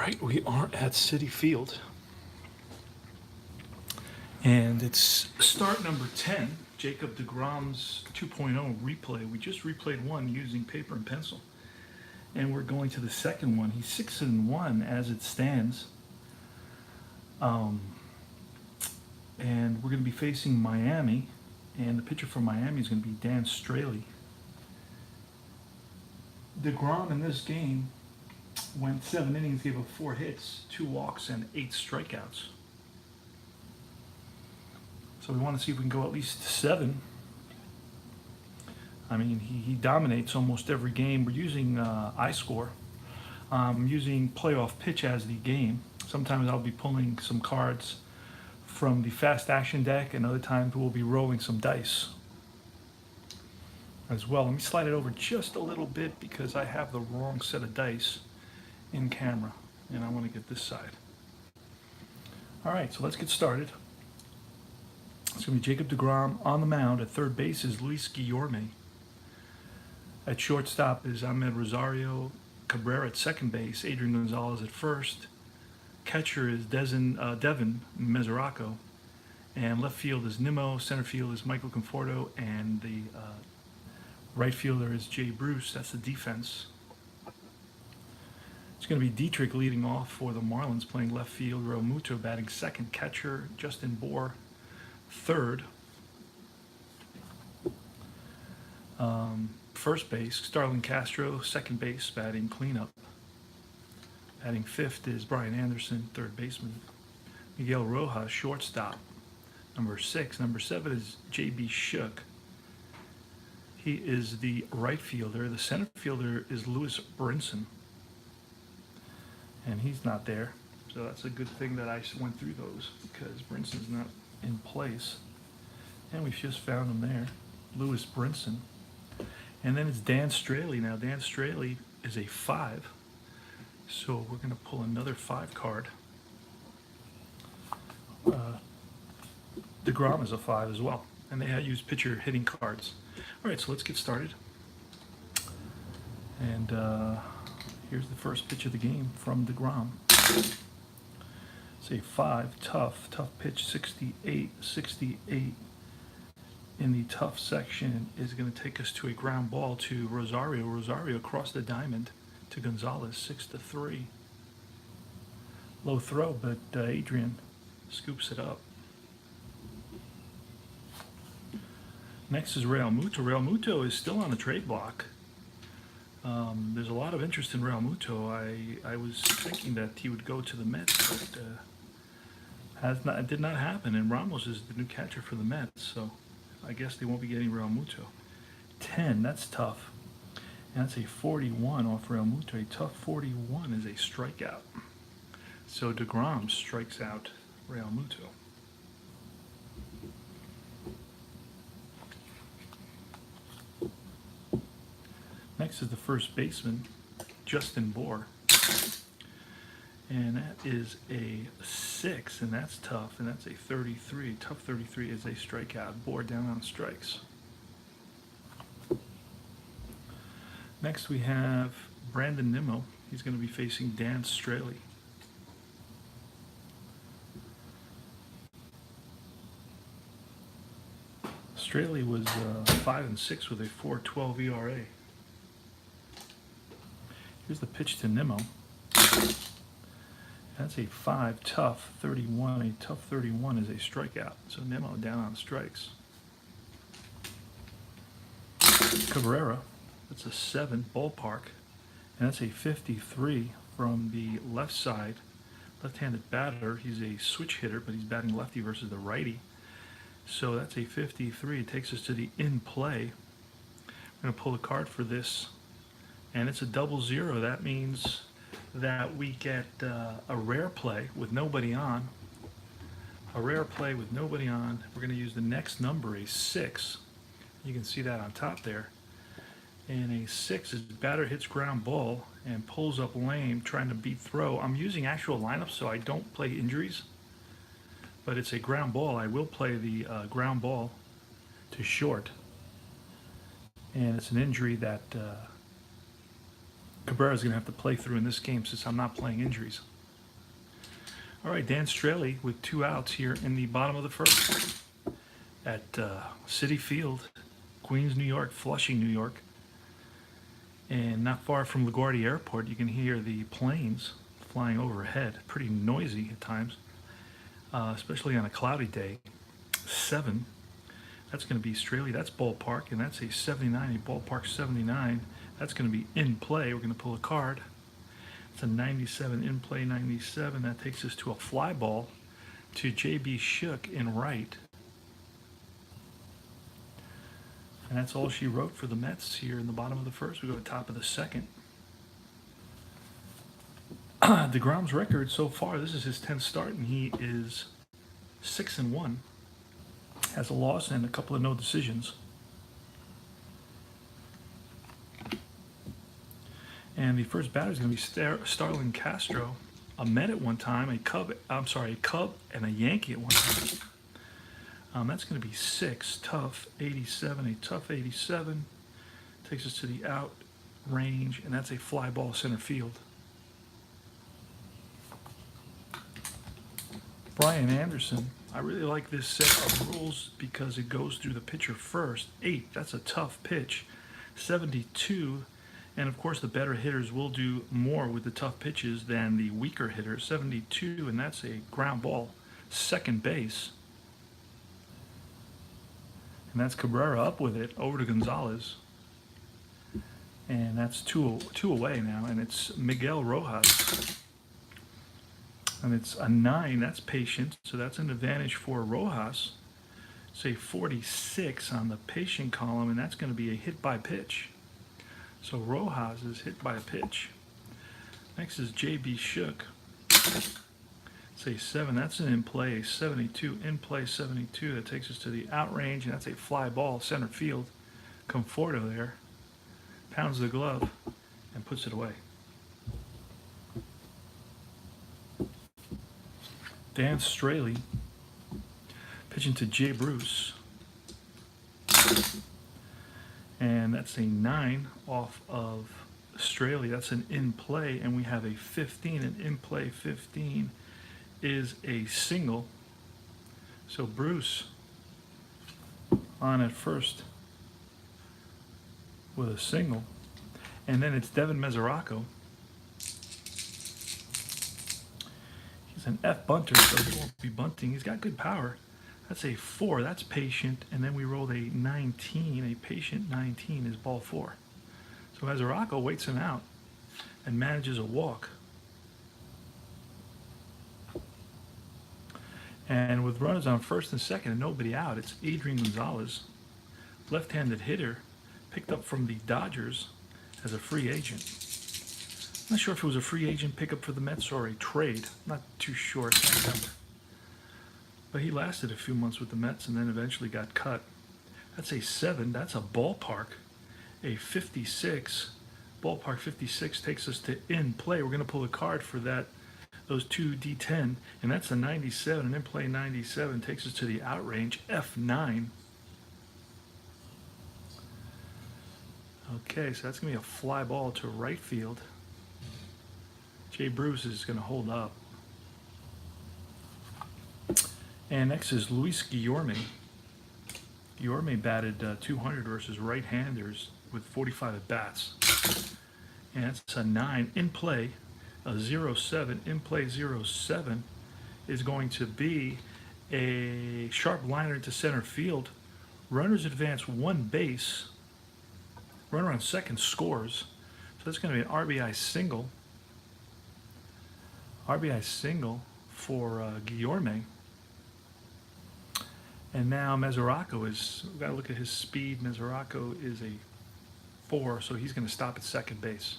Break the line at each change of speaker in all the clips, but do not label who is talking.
right, we are at Citi Field. And it's start number 10, Jacob deGrom's 2.0 replay. We just replayed one using paper and pencil. And we're going to the second one. He's 6-1 as it stands. And we're going to be facing Miami. And the pitcher for Miami is going to be Dan Straley. deGrom in this game went 7 innings, gave up 4 hits, 2 walks, and 8 strikeouts. So we want to see if we can go at least 7. I mean, he dominates almost every game. We're using iScore. I'm using playoff pitch as the game. Sometimes I'll be pulling some cards from the fast action deck, and other times we'll be rolling some dice as well. Let me slide it over just a little bit because I have the wrong set of dice in camera, and I want to get this side. All right, so let's get started. It's going to be Jacob deGrom on the mound. At third base is Luis Guillorme. At shortstop is Ahmed Rosario. Cabrera at second base. Adrian Gonzalez at first. Catcher is Devin Mesoraco. And left field is Nimmo. Center field is Michael Conforto. And the right fielder is Jay Bruce. That's the defense. It's going to be Dietrich leading off for the Marlins, playing left field. Real Muto batting second. Catcher Justin Bohr third. First base, Starlin Castro. Second base, batting cleanup. Batting fifth is Brian Anderson, third baseman. Miguel Rojas, shortstop. Number 6. Number 7 is J.B. Shook. He is the right fielder. The center fielder is Lewis Brinson. And he's not there. So that's a good thing that I went through those, because Brinson's not in place. And we've just found him there, Lewis Brinson. And then it's Dan Straley. Now Dan Straley is a 5, so we're going to pull another 5 card. deGrom is a 5 as well, and they use pitcher hitting cards. All right, so let's get started. And here's the first pitch of the game from deGrom. It's a 5, tough pitch, 68. In the tough section is going to take us to a ground ball to Rosario. Rosario across the diamond to Gonzalez, 6-3. Low throw, but Adrian scoops it up. Next is Real Muto. Real Muto is still on the trade block. There's a lot of interest in Real Muto. I was thinking that he would go to the Mets, but it did not happen. And Ramos is the new catcher for the Mets, so I guess they won't be getting Real Muto. 10, that's tough. And that's a 41 off Real Muto. A tough 41 is a strikeout. So deGrom strikes out Real Muto. Next is the first baseman, Justin Bohr. And that is a 6, and that's tough, and that's a 33. Tough 33 is a strikeout. Bohr down on strikes. Next we have Brandon Nimmo. He's going to be facing Dan Straley. Straley was 5-6 with a 4.12 ERA. Here's the pitch to Nimmo. That's a 5, tough 31. A tough 31 is a strikeout. So Nimmo down on strikes. Cabrera, that's a 7, ballpark. And that's a 53 from the left side. Left-handed batter. He's a switch hitter, but he's batting lefty versus the righty. So that's a 53. It takes us to the in play. We're going to pull a card for this. And it's a 00. That means that we get a rare play with nobody on. A rare play with nobody on. We're going to use the next number, a 6. You can see that on top there. And a 6 is batter hits ground ball and pulls up lane trying to beat throw. I'm using actual lineups so I don't play injuries. But it's a ground ball. I will play the ground ball to short. And it's an injury that Cabrera is going to have to play through in this game since I'm not playing injuries. All right, Dan Straley with 2 outs here in the bottom of the first at Citi Field, Queens, New York, Flushing, New York. And not far from LaGuardia Airport, you can hear the planes flying overhead. Pretty noisy at times, especially on a cloudy day. 7, that's going to be Straley. That's ballpark, and that's a 79, a ballpark 79. That's going to be in play. We're going to pull a card. It's a 97 in play 97. That takes us to a fly ball to JB Shook in right. And that's all she wrote for the Mets here in the bottom of the first. We go to the top of the second. deGrom's record so far, this is his 10th start, and he is 6-1. Has a loss and a couple of no decisions. And the first batter is going to be Starlin Castro, a Met at one time, a Cub and a Yankee at one time. That's going to be 6, tough 87, a tough 87. Takes us to the out range, and that's a fly ball center field. Brian Anderson, I really like this set of rules because it goes through the pitcher first. 8, that's a tough pitch. 72, and of course the better hitters will do more with the tough pitches than the weaker hitters. 72, and that's a ground ball, second base. And that's Cabrera up with it, over to Gonzalez. And that's two away now, and it's Miguel Rojas. And it's a 9, that's patient, so that's an advantage for Rojas. It's a 46 on the patient column, and that's going to be a hit by pitch. So Rojas is hit by a pitch. Next is JB Shook. It's a 7, that's an in play, 72, in play 72. That takes us to the out range, and that's a fly ball, center field. Conforto there, pounds the glove, and puts it away. Dan Straley pitching to Jay Bruce. And that's a 9 off of Straley. That's an in play, and we have a 15. An in play 15 is a single. So Bruce on at first with a single. And then it's Devin Mesoraco. He's an F bunter, so he won't be bunting. He's got good power. That's a 4, that's patient. And then we rolled a 19, a patient 19 is ball 4. So Mesoraco waits him out and manages a walk. And with runners on first and second and nobody out, it's Adrian Gonzalez, left-handed hitter, picked up from the Dodgers as a free agent. I'm not sure if it was a free agent pickup for the Mets or a trade. Not too sure, I can't remember. But he lasted a few months with the Mets and then eventually got cut. That's a 7, that's a ballpark, a 56. Ballpark 56 takes us to in play. We're going to pull a card for that. Those two D10, and that's a 97, and in play 97 takes us to the out range, F9. Okay, so that's going to be a fly ball to right field. Jay Bruce is going to hold up. And next is Luis Guillorme. Guillorme batted 200 versus right-handers with 45 at-bats. And that's a 9 in play. A 07, in play 07 is going to be a sharp liner into center field. Runners advance 1 base. Runner on second scores. So that's going to be an RBI single. RBI single for Guillorme. And now Mesoraco is, we've got to look at his speed. Mesoraco is a 4, so he's going to stop at second base.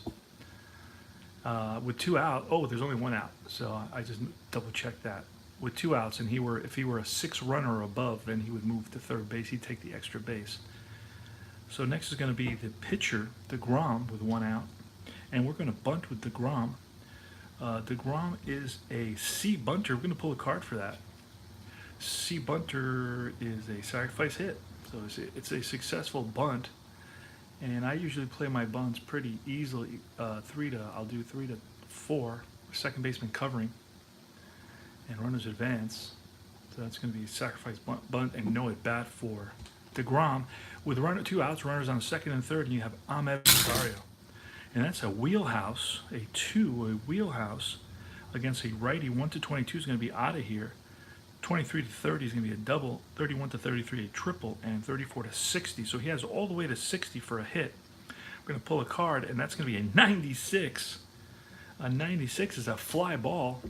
With 2 out, there's only 1 out, so I just double checked that. With 2 outs, and if he were a 6 runner or above, then he would move to third base. He'd take the extra base. So next is going to be the pitcher, deGrom, with 1 out, and we're going to bunt with deGrom. deGrom is a C bunter. We're going to pull a card for that. C bunter is a sacrifice hit, so it's a successful bunt. And I usually play my bunts pretty easily. I'll do 3 to 4, second baseman covering. and runners advance. So that's going to be sacrifice bunt and no at bat for deGrom. With two outs, runners on second and third, and you have Ahmed Rosario. And that's a wheelhouse, a wheelhouse against a righty. 1-22 is going to be out of here. 23-30 is going to be a double. 31-33 a triple, and 34-60. So he has all the way to 60 for a hit. We're going to pull a card, and that's going to be a 96. A 96 is a fly ball,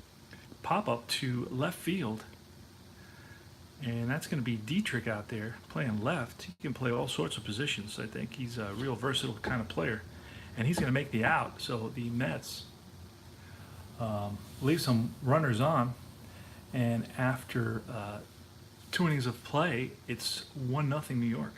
pop up to left field. And that's going to be Dietrich out there playing left. He can play all sorts of positions. I think he's a real versatile kind of player. And he's going to make the out. So the Mets leave some runners on. And after 2 innings of play, it's 1-0 New York.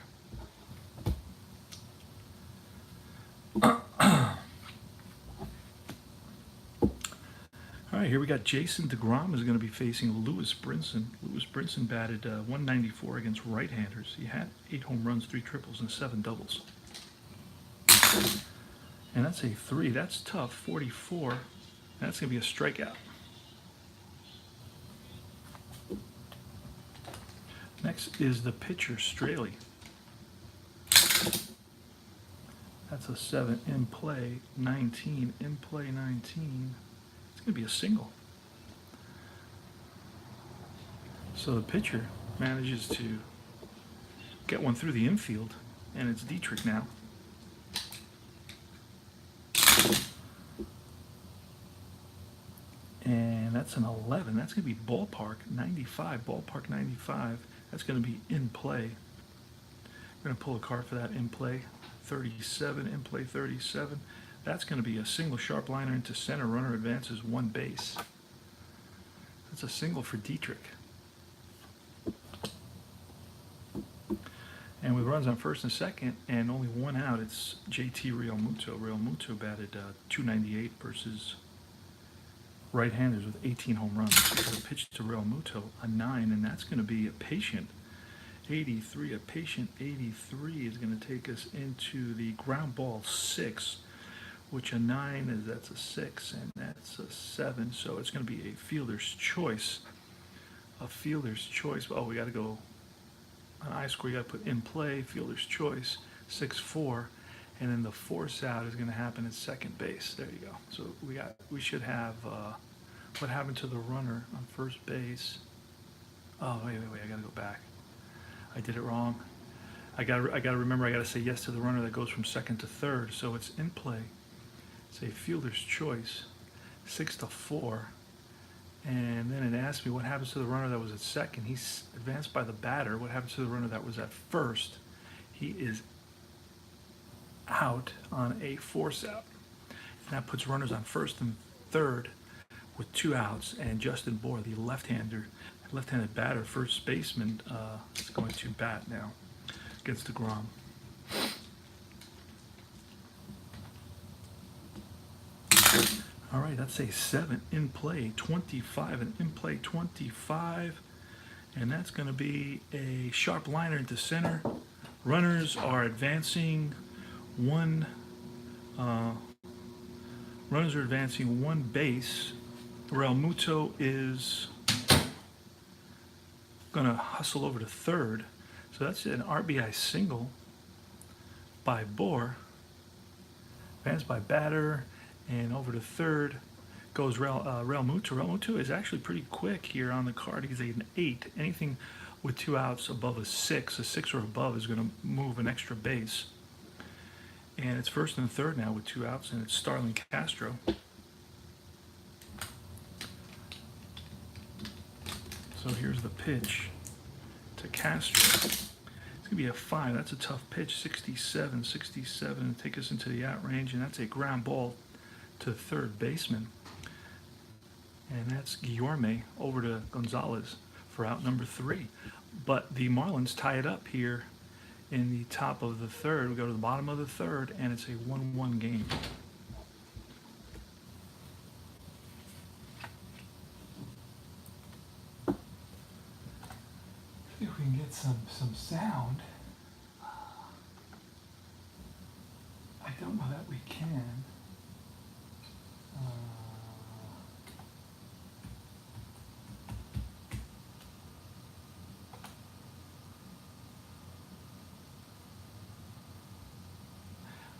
All right, here we got Jason deGrom is going to be facing Lewis Brinson. Lewis Brinson batted 194 against right-handers. He had 8 home runs, 3 triples, and 7 doubles. And that's a 3. That's tough. 44. That's going to be a strikeout. Next is the pitcher, Straley. That's a 7 in play, 19 in play, 19. It's going to be a single. So the pitcher manages to get one through the infield, and it's Dietrich now. And that's an 11. That's going to be ballpark 95. Ballpark 95. That's going to be in play. We're going to pull a card for that in play. 37, in play 37. That's going to be a single sharp liner into center. Runner advances 1 base. That's a single for Dietrich. And with runs on first and second and only 1 out, it's JT Realmuto. Realmuto batted 298 versus right-handers with 18 home runs. So pitch to Realmuto, a 9, and that's going to be a patient 83. A patient 83 is going to take us into the ground ball 6, which a 9 is, that's a 6, and that's a 7. So it's going to be a fielder's choice. A fielder's choice. Oh, we got to go on I square. You got to put in play, fielder's choice, 6-4, and then the force out is going to happen at second base. There you go. So we should have what happened to the runner on first base. Oh, wait, I got to go back. I did it wrong. I got to remember, I got to say yes to the runner that goes from second to third. So it's in play. It's a fielder's choice, 6-4. And then it asked me what happens to the runner that was at second. He's advanced by the batter. What happens to the runner that was at first? He is out on a force out. And that puts runners on first and third with 2 outs. And Justin Bohr, the left-handed batter, first baseman, is going to bat now against deGrom. All right, that's a 7 in play, 25, and in play 25. And that's going to be a sharp liner into center. Runners are advancing 1 base. Realmuto is going to hustle over to third. So that's an RBI single by Bohr. Advanced by batter, and over to third goes Realmuto. Realmuto is actually pretty quick here on the card. He's an 8. Anything with 2 outs above a 6 or above is going to move an extra base. And it's first and third now with 2 outs, and it's Starlin Castro. So here's the pitch to Castro. It's going to be a 5. That's a tough pitch. 67, and take us into the out range, and that's a ground ball to third baseman. And that's Guillorme over to Gonzalez for out number 3. But the Marlins tie it up here in the top of the third. We go to the bottom of the third, and it's a 1-1 game. See if we can get some sound. I don't know that we can.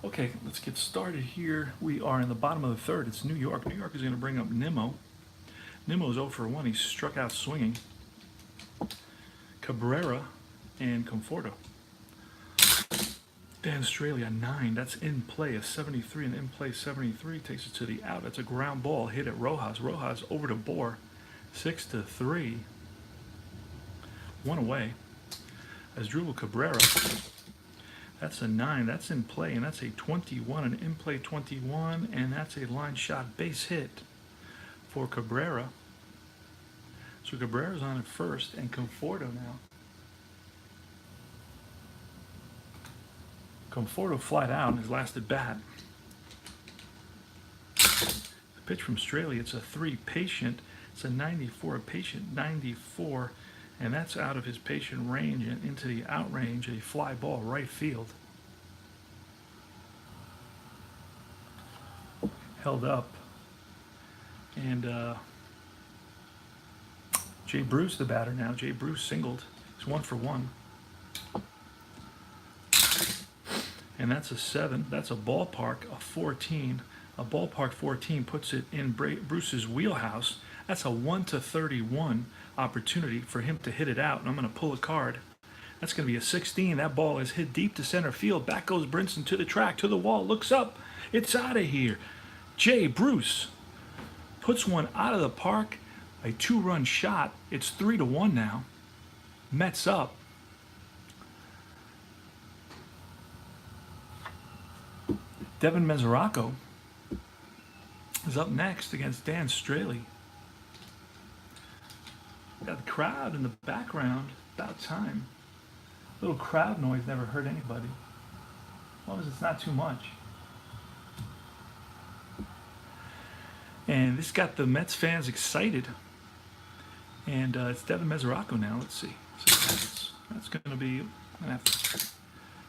Okay, let's get started here. We are in the bottom of the third. It's New York. New York is going to bring up Nimmo. Nimmo is 0 for 1. He's struck out swinging. Cabrera and Conforto. Dan Australia 9. That's in play. A 73 and in play 73 takes it to the out. That's a ground ball hit at Rojas. Rojas over to Bohr. 6-3. One away. As Asdrubal Cabrera. That's a 9. That's in play, and that's a 21, an in play 21, and that's a line shot base hit for Cabrera. So Cabrera's on at first, and Conforto now. Conforto flied out in his last at bat. The pitch from Straley, it's a 3 patient. It's a 94, a patient 94. And that's out of his patient range and into the out range, a fly ball right field. Held up. And Jay Bruce, the batter now. Jay Bruce singled. He's 1 for 1. And that's a 7. That's a ballpark, a 14. A ballpark 14 puts it in Bruce's wheelhouse. That's a 1-31 opportunity for him to hit it out. And I'm going to pull a card. That's going to be a 16. That ball is hit deep to center field. Back goes Brinson to the track, to the wall, looks up. It's out of here. Jay Bruce puts one out of the park. A 2-run shot. It's 3-1 now. Mets up. Devin Mesoraco is up next against Dan Straley. Got the crowd in the background. About time. Little crowd noise never hurt anybody. As long as it's not too much. And this got the Mets fans excited. And it's Devin Mesoraco now. Let's see. So that's going to be...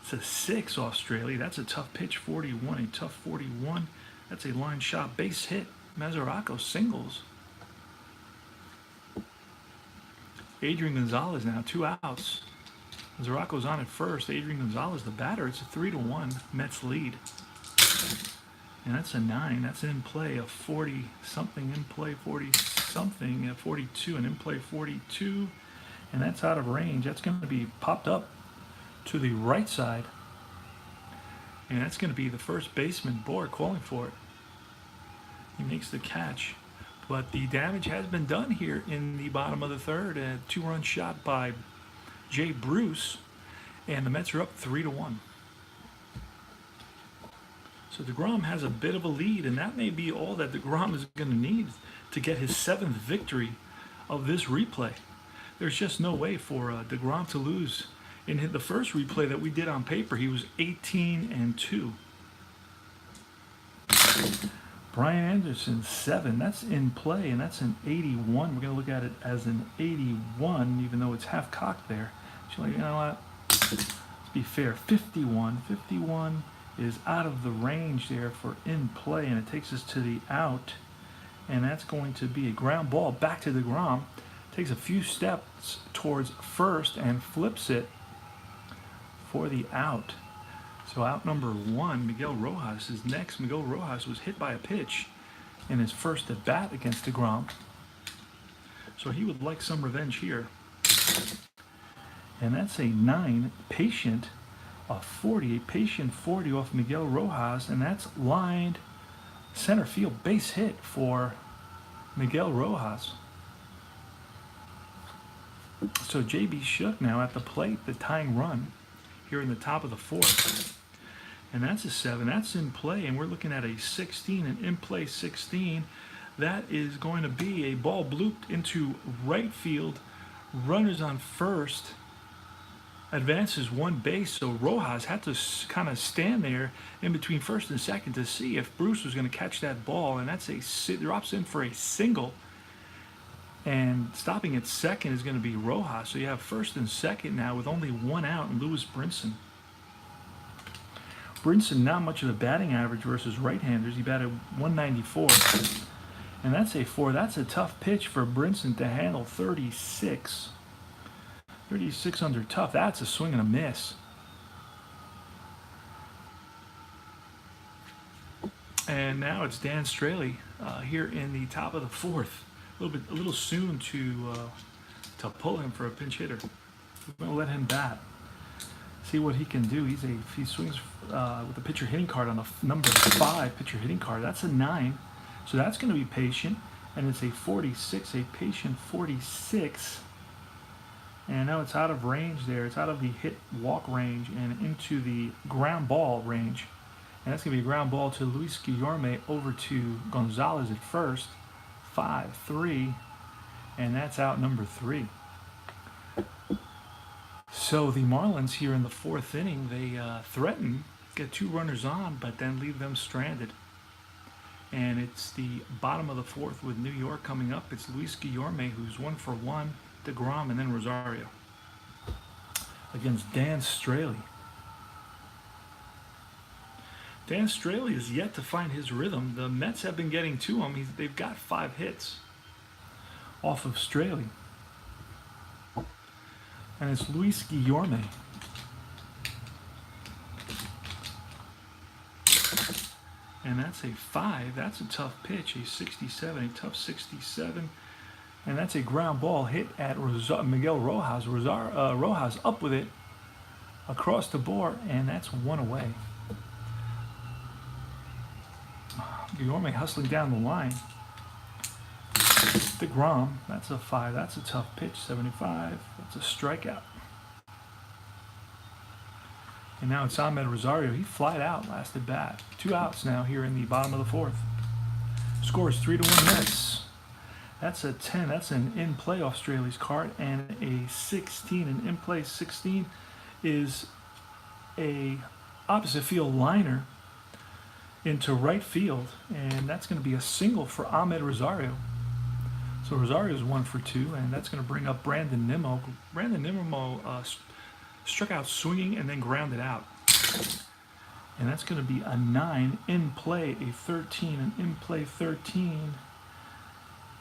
It's a 6 off Straley. That's a tough pitch, 41. A tough 41. That's a line shot base hit. Mesoraco singles. Adrian Gonzalez now, 2 outs. Mesoraco's on at first. Adrian Gonzalez, the batter. It's a 3-1 Mets lead. And that's a 9. That's in play, a 40-something in play, 40-something, 42, and in play 42. And that's out of range. That's going to be popped up to the right side. And that's going to be the first baseman, Bohr, calling for it. He makes the catch. But the damage has been done here in the bottom of the third. A 2-run shot by Jay Bruce. And the Mets are up 3-1. So deGrom has a bit of a lead, and that may be all that deGrom is going to need to get his 7th victory of this replay. There's just no way for deGrom to lose. In the first replay that we did on paper, he was 18-2. Brian Anderson, 7. That's in play, and that's an 81. We're going to look at it as an 81, even though it's half cocked there. Actually, you know what? Let's be fair. 51. 51 is out of the range there for in play, and it takes us to the out. And that's going to be a ground ball back to deGrom. Takes a few steps towards first and flips it for the out. So out number 1, Miguel Rojas is next. Miguel Rojas was hit by a pitch in his first at bat against deGrom. So he would like some revenge here. And that's a 9 patient, a 40, a patient 40 off Miguel Rojas, and that's lined center field base hit for Miguel Rojas. So JB Shook now at the plate, the tying run here in the top of the 4th. And that's a 7. That's in play, and we're looking at a 16, an in play 16. That is going to be a ball blooped into right field. Runners on first. Advances 1 base, so Rojas had to kind of stand there in between first and second to see if Bruce was going to catch that ball, and that's drops in for a single. And stopping at second is going to be Rojas. So you have first and second now with only 1 out, and Lewis Brinson. Brinson, not much of a batting average versus right-handers. He batted 194. And that's a 4. That's a tough pitch for Brinson to handle. 36. 36 under tough. That's a swing and a miss. And now it's Dan Straley here in the top of the fourth. A little soon to pull him for a pinch hitter. We're going to let him bat. See what he can do. He swings with a pitcher hitting card on a number 5 pitcher hitting card. That's a 9. So that's going to be patient. And it's a 46, a patient 46. And now it's out of range there. It's out of the hit walk range and into the ground ball range. And that's going to be a ground ball to Luis Guillorme over to Gonzalez at first. 5-3. And that's out number 3. So the Marlins here in the 4th inning, they threaten, get 2 runners on, but then leave them stranded. And it's the bottom of the 4th with New York coming up. It's Luis Guillorme, who's 1 for 1, deGrom, and then Rosario against Dan Straley. Dan Straley is yet to find his rhythm. The Mets have been getting to him. They've got 5 hits off of Straley. And it's Luis Guillorme. And that's a 5. That's a tough pitch, a 67, a tough 67. And that's a ground ball hit at Miguel Rojas. Rojas up with it across the board, and that's 1 away. Guillorme hustling down the line. deGrom, that's a 5. That's a tough pitch, 75. That's a strikeout. And now it's Ahmed Rosario. He flied out last at bat. 2 outs now here in the bottom of the 4th. Score is 3-1 Mets. That's a 10. That's an in-play off Straley's card. And a 16. An in-play 16 is a opposite field liner into right field. And that's going to be a single for Ahmed Rosario. So Rosario's 1 for 2. And that's going to bring up Brandon Nimmo. Brandon Nimmo struck out swinging and then grounded out. And that's going to be a 9 in play, a 13. An in play 13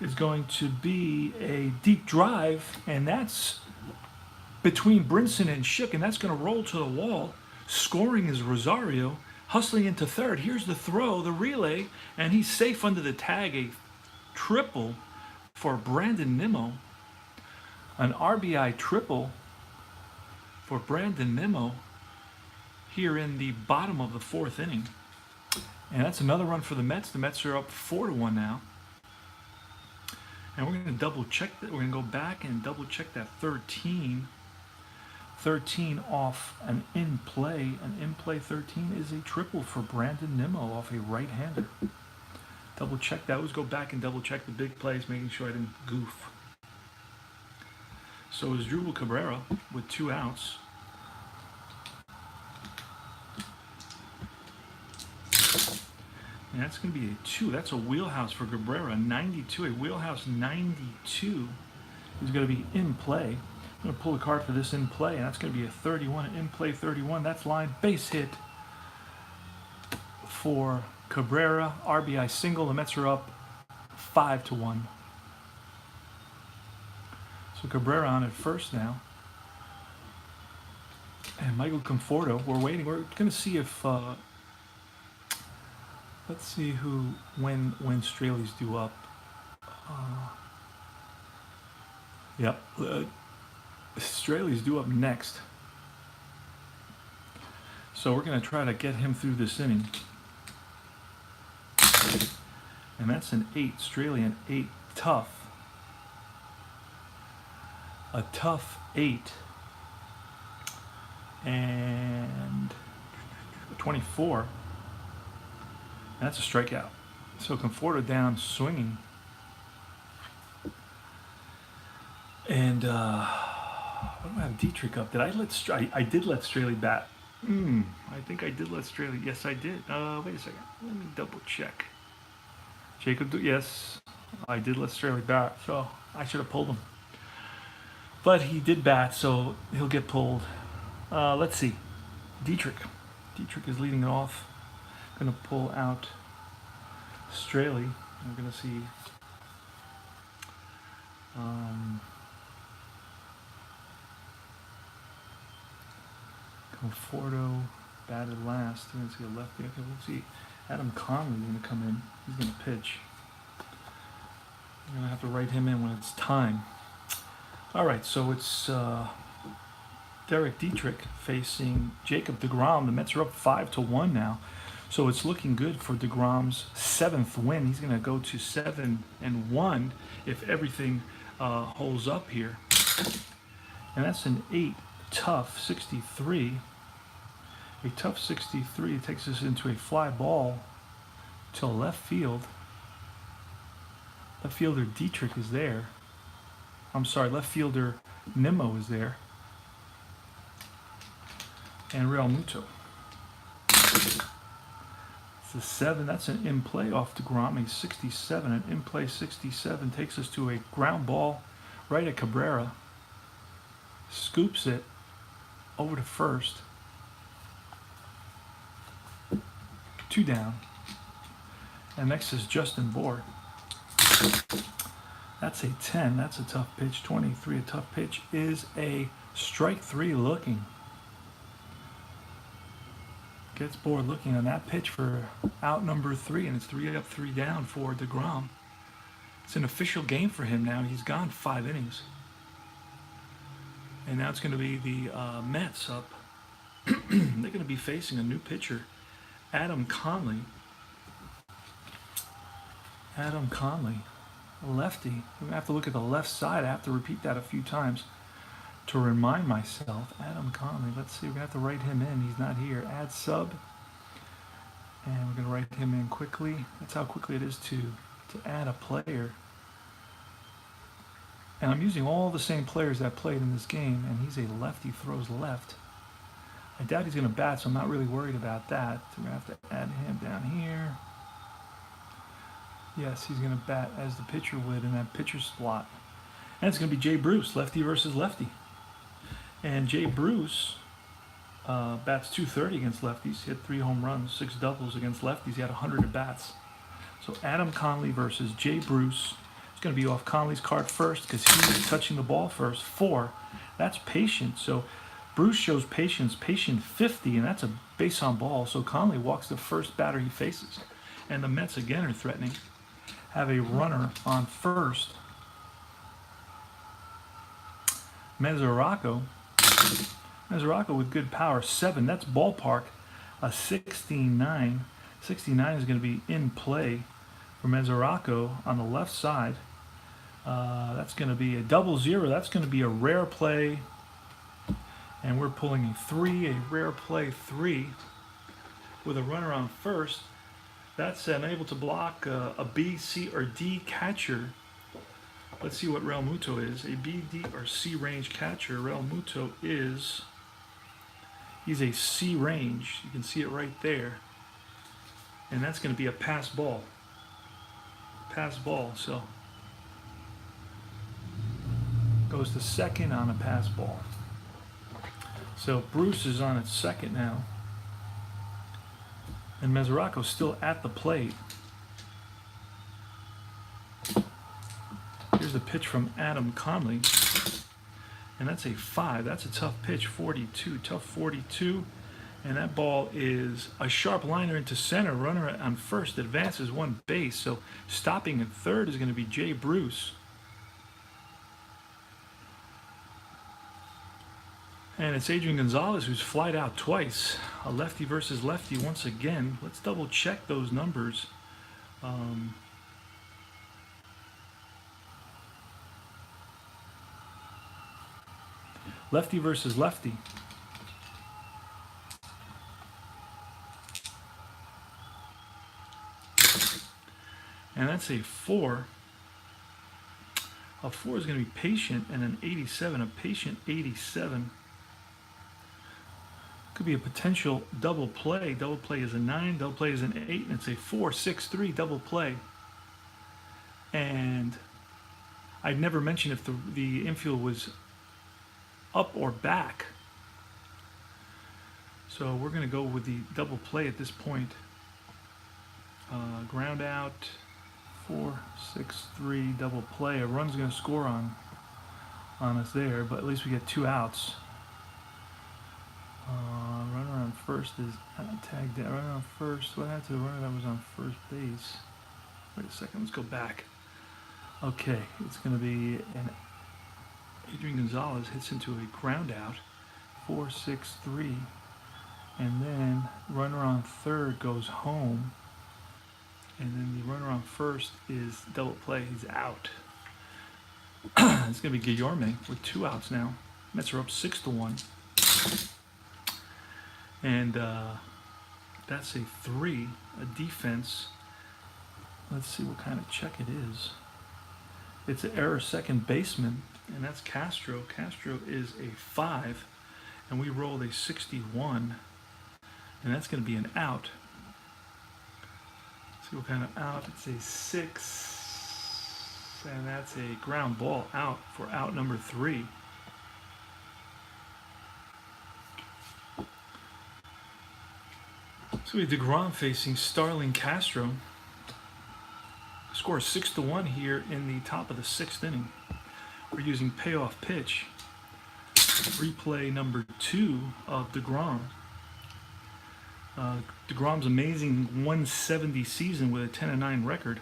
is going to be a deep drive, and that's between Brinson and Schick, and that's going to roll to the wall. Scoring is Rosario, hustling into third. Here's the throw, the relay, and he's safe under the tag. A triple for Brandon Nimmo. An RBI triple for Brandon Nimmo here in the bottom of the 4th inning. And that's another run for the Mets. The Mets are up 4-1 now. And we're going to double check that. We're going to go back and double check that 13. 13 off an in play. An in play 13 is a triple for Brandon Nimmo off a right-hander. Double check that. Always go back and double check the big plays, making sure I didn't goof. So is Drupal Cabrera with 2 outs. And that's going to be a 2. That's a wheelhouse for Cabrera. 92. A wheelhouse 92 is going to be in play. I'm going to pull a card for this in play, and that's going to be a 31. An in play 31. That's line base hit for Cabrera. RBI single. The Mets are up 5-1. So Cabrera on at first now. And Michael Conforto. We're waiting. We're going to see if... let's see when Straley's due up. Yep. Straley's due up next. So we're going to try to get him through this inning. And that's an 8. Straley an 8. Tough. A tough 8. And 24. That's a strikeout. So Conforto down swinging. And what do I have Dietrich up? Did I let I did let Straley bat. I think I did let Straley. Yes, I did. Wait a second. Let me double check. Jacob, yes, I did let Straley bat. So I should have pulled him. But he did bat, so he'll get pulled. Let's see. Dietrich. Dietrich is leading it off. Going to pull out Straley. I'm going to see Conforto batted last. You're going to see a lefty. Okay, we'll see. Adam Conley's going to come in. He's going to pitch. I'm going to have to write him in when it's time. All right, so it's Derek Dietrich facing Jacob deGrom. The Mets are up 5-1 now. So it's looking good for deGrom's 7th win. He's going to go to 7-1 if everything holds up here. And that's an 8 tough 63. A tough 63 takes us into a fly ball to left field. Left fielder Dietrich is there. I'm sorry, left fielder Nimmo is there. And Real Muto. It's a 7. That's an in-play off deGrom, a 67. An in-play 67 takes us to a ground ball right at Cabrera. Scoops it over to first. 2 down. And next is Justin Bohr. That's a 10. That's a tough pitch. 23. A tough pitch is a strike 3 looking. Gets Bohr looking on that pitch for out number 3, and it's 3 up, 3 down for deGrom. It's an official game for him now. He's gone 5 innings. And now it's going to be the Mets up. They're going to be facing a new pitcher, Adam Conley. Adam Conley, a lefty. I'm going to have to look at the left side. I have to repeat that a few times to remind myself. Adam Conley, let's see, we're going to have to write him in. He's not here. Add sub. And we're going to write him in quickly. That's how quickly it is to add a player. And I'm using all the same players that played in this game, and he's a lefty, throws left. I doubt he's going to bat, so I'm not really worried about that. So we're going to have to add him down here. Yes, he's going to bat as the pitcher would in that pitcher slot. And it's going to be Jay Bruce, lefty versus lefty. And Jay Bruce bats .230 against lefties. He had 3 home runs, 6 doubles against lefties. He had 100 at bats. So Adam Conley versus Jay Bruce. It's going to be off Conley's card first because he's touching the ball first. 4. That's patient. So Bruce shows patience, patient 50, and that's a base on ball. So Conley walks the first batter he faces. And the Mets again are threatening. Have a runner on first. Mesoraco with good power, 7. That's ballpark. A 69. 69 is going to be in play for Mesoraco on the left side. That's going to be a 0-0. That's going to be a rare play. And we're pulling a 3, a rare play 3 with a runner on first. That's unable to block a B, C, or D catcher. Let's see what Real Muto is. A B, D, or C range catcher. Real Muto is, he's a C range. You can see it right there. And that's going to be a pass ball. Pass ball, so goes to second on a pass ball. So Bruce is on at second now. And Mesoraco's still at the plate. Here's the pitch from Adam Conley. And that's a 5. That's a tough pitch, 42. Tough 42. And that ball is a sharp liner into center. Runner on first advances 1 base. So stopping at third is going to be Jay Bruce. And it's Adrian Gonzalez who's flied out twice. A lefty versus lefty once again. Let's double check those numbers. Lefty versus lefty. And that's a 4. A 4 is going to be patient, and an 87, a patient 87. Could be a potential double play. Double play is a 9, double play is an 8, and it's a 4-6-3 double play. And I'd never mentioned if the infield was up or back. So we're going to go with the double play at this point. Ground out, 4-6-3 double play. A run's going to score on us there, but at least we get 2 outs. Runner on first is tagged out. Runner on first. What happened to the runner that was on first base? Wait a second. Let's go back. Okay, it's going to be an Adrian Gonzalez hits into a ground out, 4-6-3, and then runner on third goes home, and then the runner on first is double play. He's out. It's going to be Guillorme with 2 outs now. Mets are up 6-1, and that's a 3, a defense. Let's see what kind of check it is. It's an error second baseman, and that's Castro. Castro is a 5, and we rolled a 61, and that's going to be an out. Let's see what kind of out. It's a 6, and that's a ground ball out for out number 3. So we have deGrom facing Starling Castro. Score 6-1 here in the top of the 6th inning. We're using payoff pitch. Replay number 2 of deGrom. deGrom's amazing 170 season with a 10-9 record.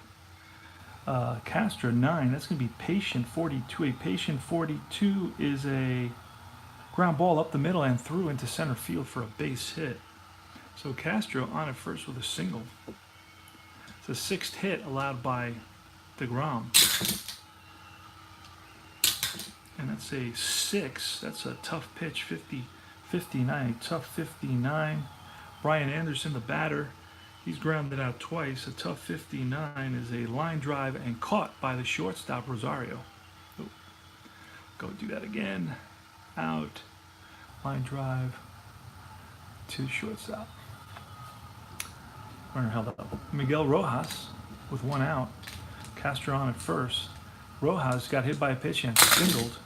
Castro 9. That's going to be patient 42. A patient 42 is a ground ball up the middle and through into center field for a base hit. So Castro on at first with a single. It's the 6th hit allowed by deGrom. And that's a 6. That's a tough pitch, 59, a tough 59. Brian Anderson, the batter, he's grounded out twice. A tough 59 is a line drive and caught by the shortstop, Rosario. Ooh. Go do that again. Out. Line drive to the shortstop. Runner held up. Miguel Rojas with 1 out. Castro on at first. Rojas got hit by a pitch and singled.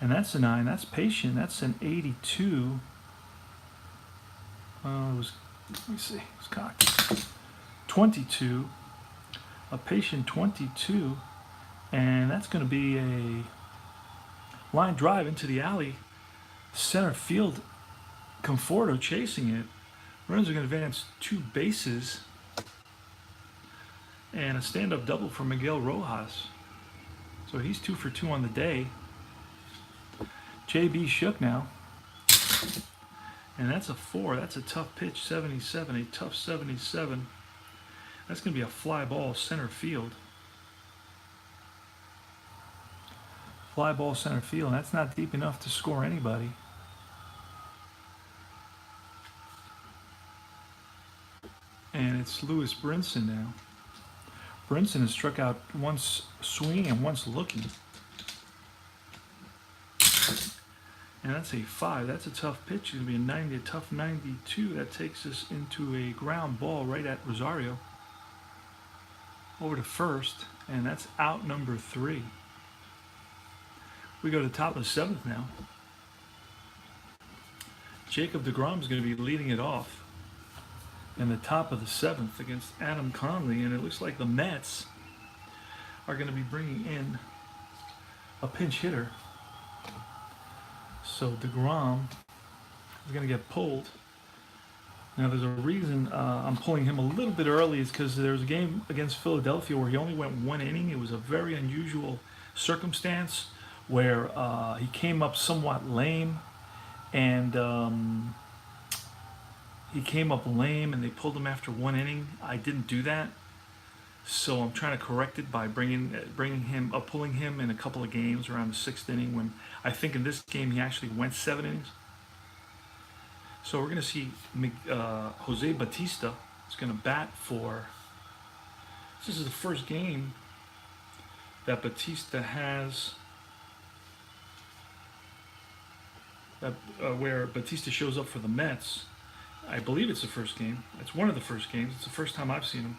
And that's a 9. That's patient. That's an 82. Let me see. It was cocked. 22. A patient 22. And that's going to be a line drive into the alley. Center field. Conforto chasing it. Runners are going to advance 2 bases. And a stand-up double for Miguel Rojas. So he's 2 for 2 on the day. JB shook now. And that's a 4. That's a tough pitch, 77. A tough 77. That's going to be a fly ball center field. Fly ball center field. And that's not deep enough to score anybody. And it's Lewis Brinson now. Brinson has struck out once swinging and once looking. And that's a 5. That's a tough pitch. It's going to be a 90, a tough 92. That takes us into a ground ball right at Rosario. Over to first, and that's out number 3. We go to the top of the 7th now. Jacob deGrom is going to be leading it off in the top of the 7th against Adam Conley, and it looks like the Mets are going to be bringing in a pinch hitter. So deGrom is going to get pulled. Now there's a reason I'm pulling him a little bit early is because there was a game against Philadelphia where he only went 1 inning. It was a very unusual circumstance where he came up somewhat lame, and they pulled him after 1 inning. I didn't do that, so I'm trying to correct it by pulling him in a couple of games around the 6th inning. When I think in this game he actually went 7 innings. So we're going to see Jose Bautista is going to bat for. This is the first game that Bautista has. Where Bautista shows up for the Mets. I believe it's the first game. It's one of the first games. It's the first time I've seen him.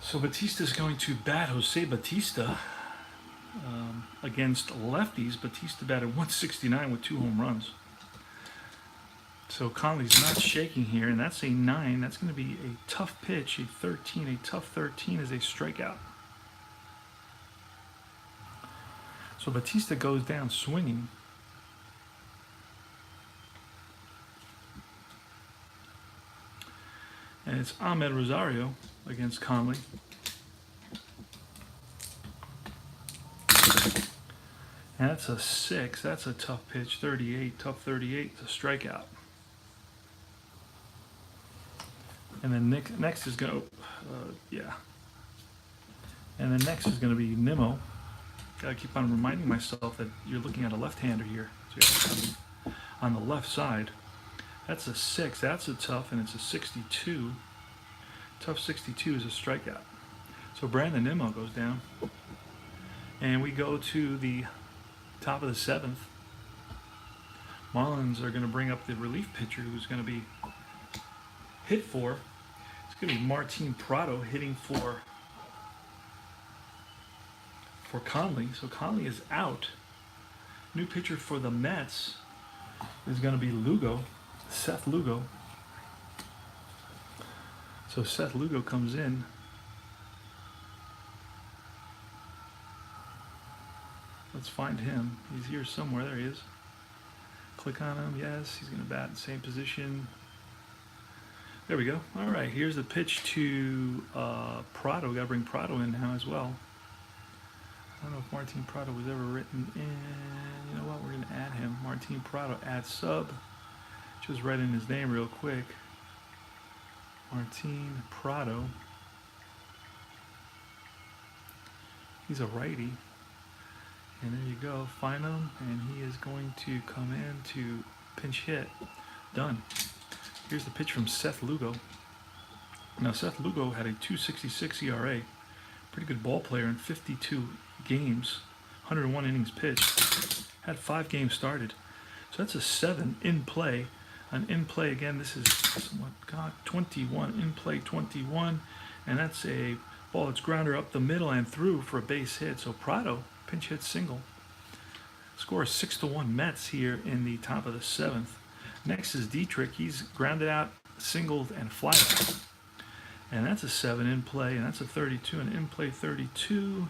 So Bautista is going to bat Jose Bautista against lefties. Bautista batted 169 with 2 home runs. So Conley's not shaking here, and that's a 9. That's going to be a tough pitch, a 13. A tough 13 is a strikeout. So Bautista goes down swinging. it's Ahmed Rosario against Conley. And that's a 6. That's a tough pitch. 38. Tough 38. It's a strikeout. And then next is going to, yeah. And then next is going to be Nimmo. Gotta keep on reminding myself that you're looking at a left-hander here. So on the left side. That's a 6. That's a tough, and it's a 62. Tough 62 is a strikeout. So Brandon Nimmo goes down. And we go to the top of the 7th. Marlins are going to bring up the relief pitcher who's going to be hit for. It's going to be Martin Prado hitting for Conley. So Conley is out. New pitcher for the Mets is going to be Lugo, Seth Lugo. So Seth Lugo comes in. Let's find him. He's here somewhere. There he is. Click on him. Yes, he's going to bat in the same position. There we go. All right, here's the pitch to Prado. Got to bring Prado in now as well. I don't know if Martin Prado was ever written in. You know what? We're going to add him. Martin Prado, add sub. Just write in his name real quick. Martin Prado. He's a righty. And there you go. Find him, and he is going to come in to pinch hit. Done. Here's the pitch from Seth Lugo. Now, Seth Lugo had a 2.66 ERA. Pretty good ball player in 52 games, 101 innings pitched. Had 5 games started. So that's a 7 in play. An in play again. This is 21 in play 21, and that's a ball that's grounder up the middle and through for a base hit. So Prado pinch hit single. Score is 6-1 Mets here in the top of the 7th. Next is Dietrich. He's grounded out, singled, and fly out. And that's a 7 in play, and that's a 32, and in play 32.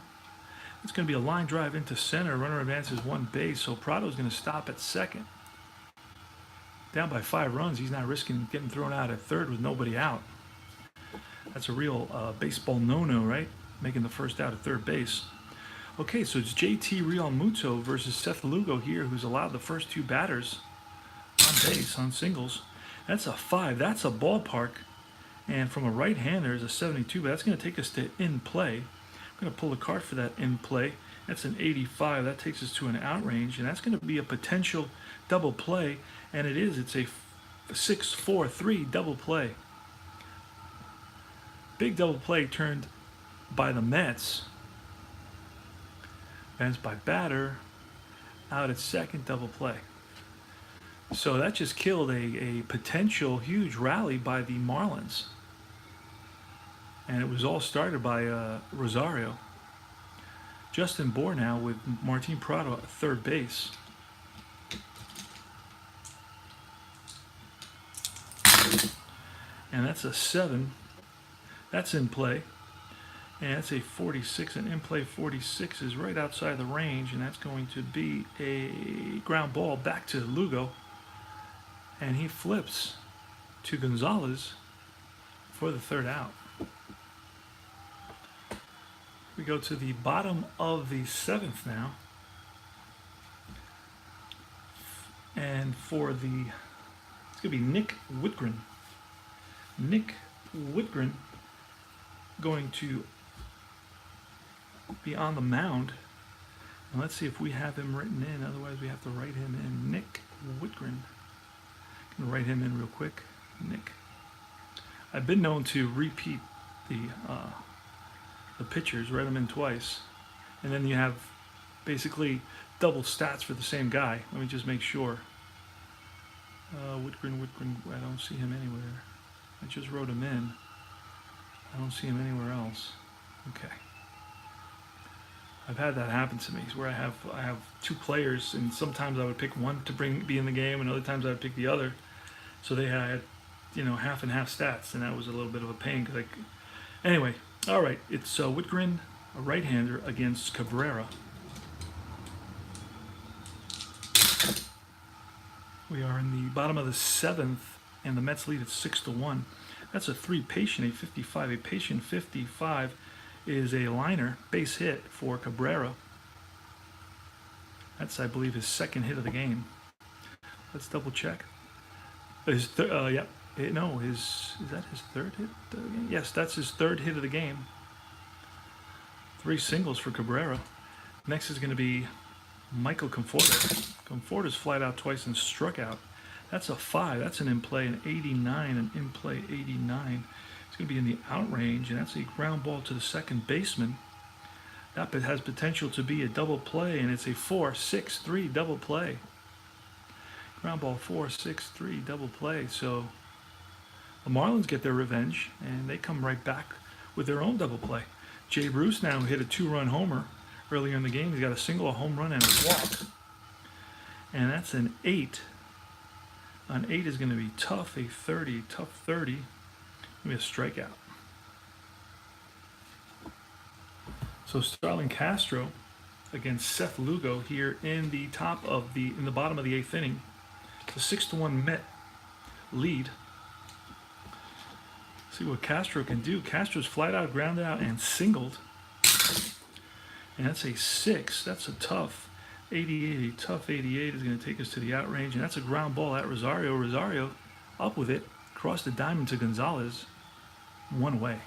It's going to be a line drive into center. Runner advances 1 base, so Prado's going to stop at second. Down by 5 runs. He's not risking getting thrown out at third with nobody out. That's a real baseball no-no, right? Making the first out at third base. Okay, so it's JT Realmuto versus Seth Lugo here, who's allowed the first 2 batters on base, on singles. That's a 5. That's a ballpark. And from a right-hander is a 72, but that's going to take us to in play. I'm going to pull the card for that in play. That's an 85. That takes us to an out range, and that's going to be a potential double play, and it is. It's a 6-4-3 double play. Big double play turned by the Mets. And it's by batter out at second, double play. So that just killed a potential huge rally by the Marlins. And it was all started by Rosario. Justin Bour now with Martin Prado at third base. And that's a 7. That's in play. And that's a 46. And in play 46 is right outside the range. And that's going to be a ground ball back to Lugo. And he flips to Gonzalez for the third out. We go to the bottom of the 7th now. And for it's going to be Nick Whitgren. Nick Whitgren going to be on the mound. And let's see if we have him written in. Otherwise, we have to write him in. Nick Whitgren. I'm going to write him in real quick. Nick. I've been known to repeat the pitchers, write them in twice, and then you have basically double stats for the same guy. Let me just make sure. Whitgren, I don't see him anywhere. I just wrote him in. I don't see him anywhere else. Okay. I've had that happen to me, where I have 2 players, and sometimes I would pick one to be in the game, and other times I would pick the other. So they had, half and half stats, and that was a little bit of a pain. Anyway, all right, it's Whitgren, a right-hander, against Cabrera. We are in the bottom of the 7th, and the Mets lead at 6-1. That's a 3 patient, a 55. A patient 55 is a liner base hit for Cabrera. That's, I believe, his second hit of the game. Let's double check. His yeah, no, is that his third hit of the game? Yes, that's his third hit of the game. 3 singles for Cabrera. Next is going to be Michael Conforto. Conforto's flied out twice and struck out. That's a 5. That's an in-play, an 89, an in-play 89. It's going to be in the out range, and that's a ground ball to the second baseman. That has potential to be a double play, and it's a 4-6-3 double play. Ground ball 4-6-3 double play. So the Marlins get their revenge, and they come right back with their own double play. Jay Bruce now hit a 2-run homer earlier in the game. He's got a single, a home run, and a walk. And that's an 8. An 8 is going to be tough, a 30, tough 30. Give me a strikeout. So Starlin Castro against Seth Lugo here in the bottom of the 8th inning. It's a 6-1 Met lead. See what Castro can do. Castro's flat out, grounded out, and singled. And that's a 6. That's a tough 88. A tough 88 is going to take us to the out range. And that's a ground ball at Rosario. Rosario up with it. Across the diamond to Gonzalez. One away.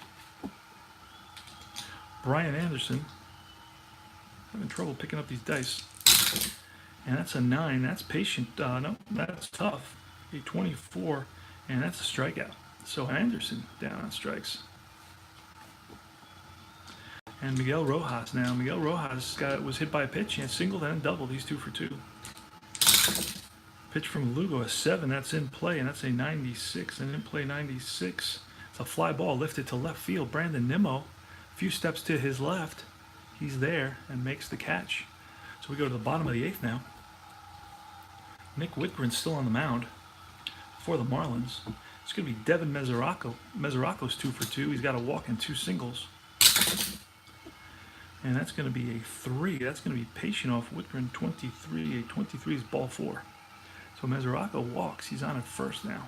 Brian Anderson having trouble picking up these dice. And that's a 9. That's patient. No, that's tough. A 24. And that's a strikeout. So Anderson down on strikes. And Miguel Rojas now. Miguel Rojas was hit by a pitch and singled and doubled. He's 2 for 2. Pitch from Lugo, a 7. That's in play, and that's a 96. An in play 96. It's a fly ball lifted to left field. Brandon Nimmo, a few steps to his left. He's there and makes the catch. So we go to the bottom of the 8th now. Nick Whitgren's still on the mound for the Marlins. It's going to be Devin Mesoraco. Mesoraco's 2 for 2. He's got a walk and 2 singles. And that's going to be a 3. That's going to be patient off Whitgren, 23. A 23 is ball 4. So Mesoraco walks. He's on at first now.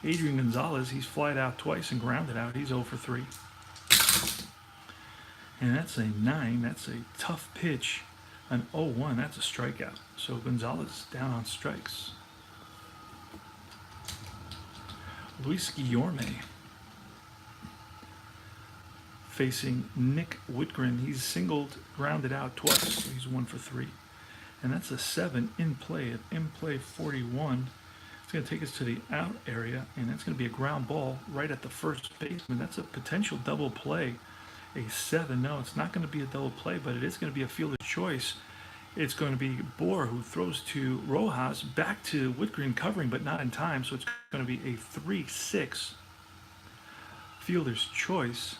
Adrian Gonzalez, he's flied out twice and grounded out. He's 0 for 3. And that's a 9. That's a tough pitch. An 0-1. That's a strikeout. So Gonzalez down on strikes. Luis Guillorme facing Nick Whitgren. He's singled, grounded out twice, so he's 1 for 3. And that's a 7 in play at in play 41. It's going to take us to the out area, and that's going to be a ground ball right at the first baseman. That's a potential double play. A 7. No, it's not going to be a double play, but it is going to be a fielder's choice. It's going to be Bohr who throws to Rojas, back to Whitgren covering, but not in time. So it's going to be a 3-6 fielder's choice.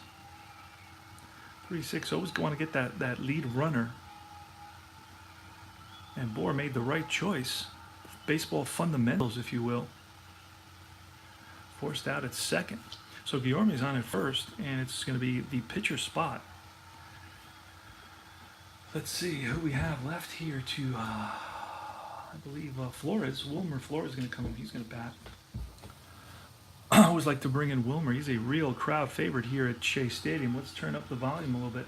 3-6. Always want to get that lead runner. And Bohr made the right choice. Baseball fundamentals, if you will. Forced out at second. So Guillorme's on at first, and it's going to be the pitcher spot. Let's see who we have left here to, I believe, Flores. Wilmer Flores is going to come in. He's going to bat. I always like to bring in Wilmer. He's a real crowd favorite here at Shea Stadium. Let's turn up the volume a little bit.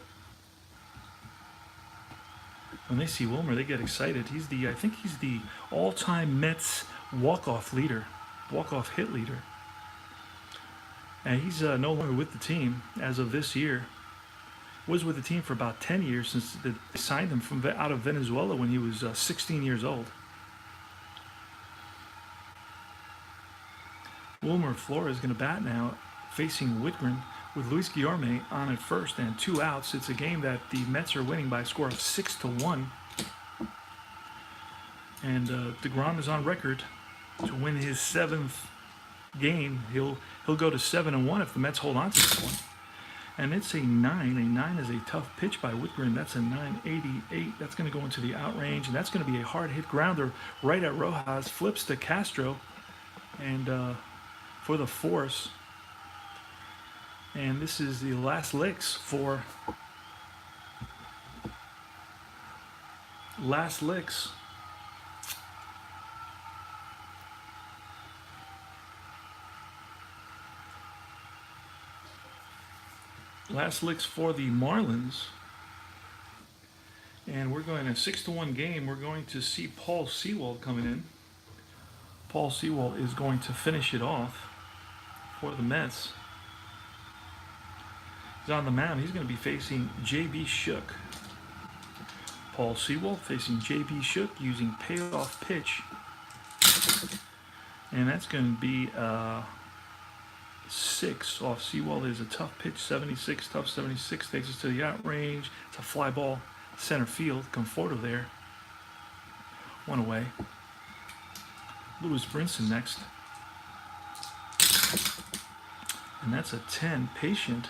When they see Wilmer, they get excited. I think he's the all-time Mets walk-off leader, walk-off hit leader. And he's no longer with the team as of this year. Was with the team for about 10 years since they signed him from out of Venezuela when he was 16 years old. Wilmer Flores is going to bat now, facing Whitgren with Luis Guillorme on at first and 2 outs. It's a game that the Mets are winning by a score of 6-1. And deGrom is on record to win his 7th game. He'll go to 7-1 if the Mets hold on to this one. And it's a 9. A 9 is a tough pitch by Whitgren. That's a 988. That's going to go into the out range, and that's going to be a hard hit grounder right at Rojas. Flips to Castro, and for the force. And this is the last licks for Last licks for the Marlins. And we're going a 6-1 game. We're going to see Paul Sewald coming in. Paul Sewald is going to finish it off for the Mets. He's on the mound. He's going to be facing J.B. Shook. Paul Sewald facing J.B. Shook using payoff pitch. And that's going to be 6 off Sewald. Is a tough pitch, 76, tough 76. Takes us to the out range. It's a fly ball, center field. Conforto there. 1 away. Lewis Brinson next. And that's a 10, patient.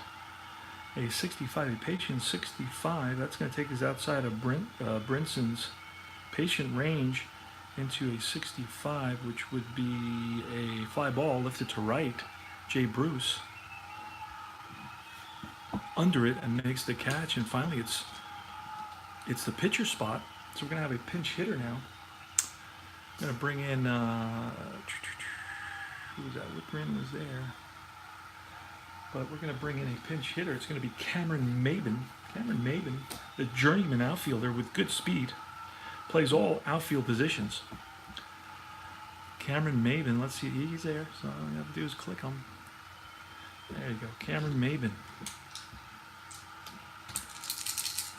A 65, a patient 65. That's going to take us outside of Brinson's patient range into a 65, which would be a fly ball lifted to right. Jay Bruce under it and makes the catch. And finally, it's the pitcher spot. So we're going to have a pinch hitter now. I'm going to bring in, who was that? Whitman was there. But we're going to bring in a pinch hitter. It's going to be Cameron Maben. Cameron Maben, the journeyman outfielder with good speed, plays all outfield positions. Cameron Maben, let's see, he's there. So all you have to do is click him. There you go, Cameron Maben.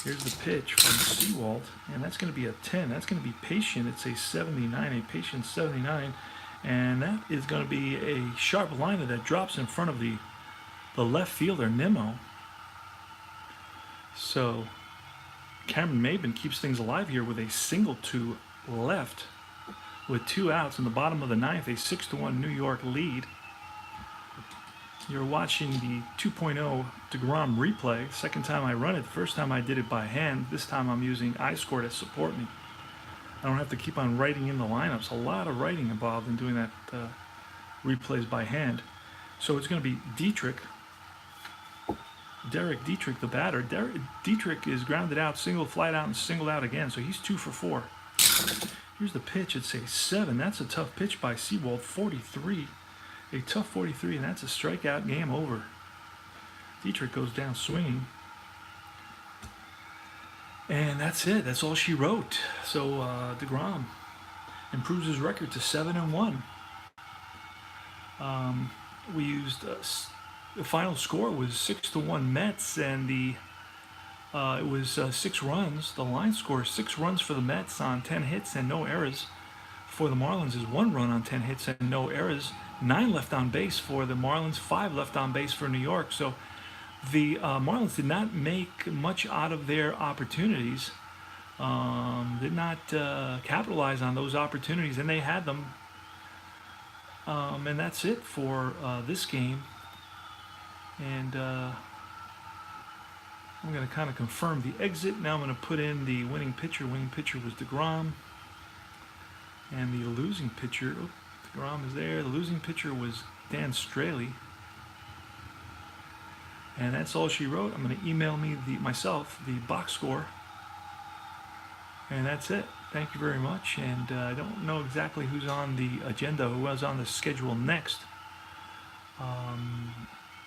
Here's the pitch from Sewald, and that's going to be a 10. That's going to be patient. It's a 79, a patient 79, and that is going to be a sharp liner that drops in front of the left fielder, Nimmo. So Cameron Maben keeps things alive here with a single to left with 2 outs in the bottom of the 9th, a 6-1 New York lead. You're watching the 2.0 deGrom replay. Second time I run it. The first time I did it by hand. This time I'm using iScore to support me. I don't have to keep on writing in the lineups. A lot of writing involved in doing that replays by hand. So it's going to be Derek Dietrich, the batter. Dietrich is grounded out, single, flied out, and singled out again. So he's 2 for 4. Here's the pitch. It's a 7. That's a tough pitch by Sewald. 43. A tough 43, and that's a strikeout. Game over. Dietrich goes down swinging. And that's it. That's all she wrote. So deGrom improves his record to 7-1. We used the final score was 6-1 Mets, and it was 6 runs. The line score is 6 runs for the Mets on 10 hits and no errors. For the Marlins is 1 run on 10 hits and no errors. 9 left on base for the Marlins, 5 left on base for New York. So the Marlins did not make much out of their opportunities, did not capitalize on those opportunities, and they had them. And that's it for this game. And I'm going to kind of confirm the exit. Now I'm going to put in the winning pitcher. Winning pitcher was deGrom. And the losing pitcher, deGrom is there. The losing pitcher was Dan Straley. And that's all she wrote. I'm going to email me myself the box score. And that's it. Thank you very much. And I don't know exactly who's on the agenda, who was on the schedule next.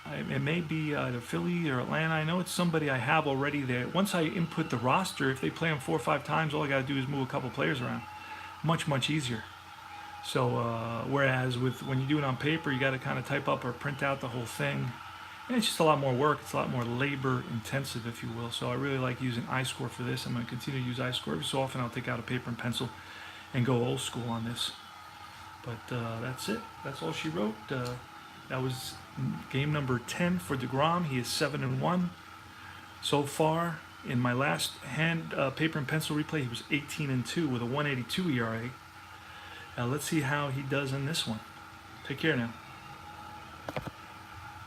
It may be either Philly or Atlanta. I know it's somebody I have already there. Once I input the roster, if they play them 4 or 5 times, all I got to do is move a couple players around. Much easier. So whereas when you do it on paper, you got to kind of type up or print out the whole thing, and it's just a lot more work. It's a lot more labor intensive, if you will. So I really like using iScore for this. I'm going to continue to use iScore. Every so often I'll take out a paper and pencil and go old school on this. But that's it. That's all she wrote. That was game number 10 for deGrom. He is 7-1 so far. In my last hand paper and pencil replay, he was 18-2 with a 1.82 ERA. Let's see how he does in this one. Take care now.